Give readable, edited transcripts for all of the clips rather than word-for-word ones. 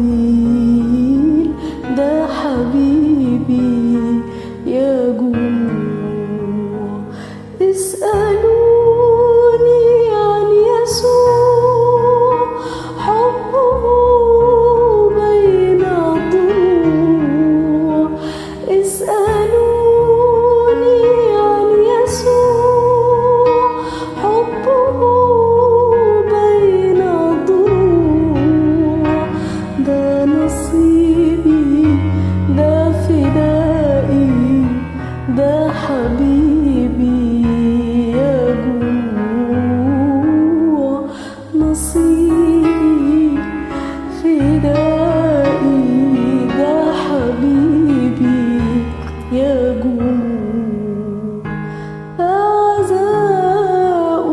جميل، ده حبيبي يا جموع. اسألوني عن يسوع، حبه بين الضلوع. اسألوني عن يسوع، حبه بين الضلوع. ده نصيبي، ده فدائي، ده حبيبي يا جموع. نصيبي، فدائي، ده حبيبي يا جموع. عزاء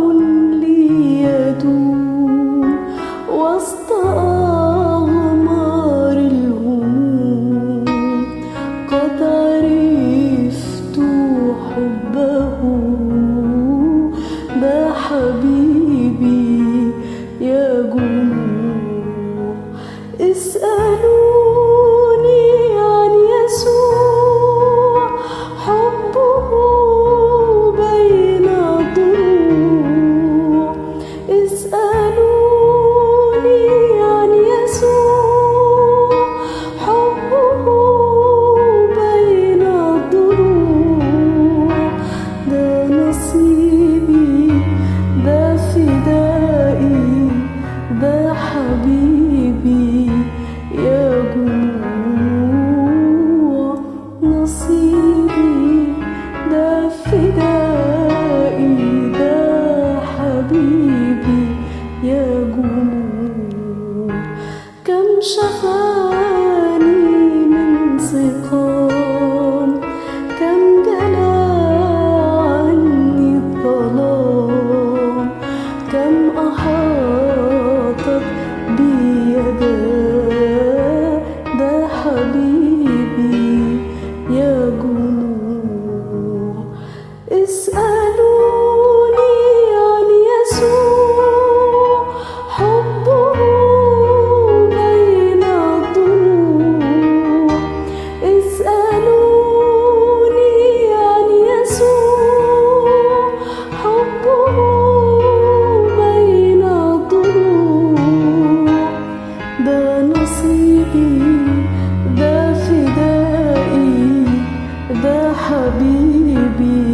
لي يدوم وسط أغمار الهموم، قد عرفت حبه، ده حبيبي يا جموع. اسألوني عن يسوع، حبه بين الضلوع. اسألوني عن يسوع، حبه بين الضلوع. ده نصيبي، ده فدائي، ده حبيبي يا جموع. نصيبي، ده فدائي، ده حبيبي يا جموع. كم شفاني من سقام، كم جلى عني الظلام، كم أحاطت بي يداه، ده حبيبي يا جموع. اسألوني عن يسوع، حبه بين الضلوع. اسألوني عن يسوع، حبه بين الضلوع. ده نصيبي، ده فدائي، ده حبيبي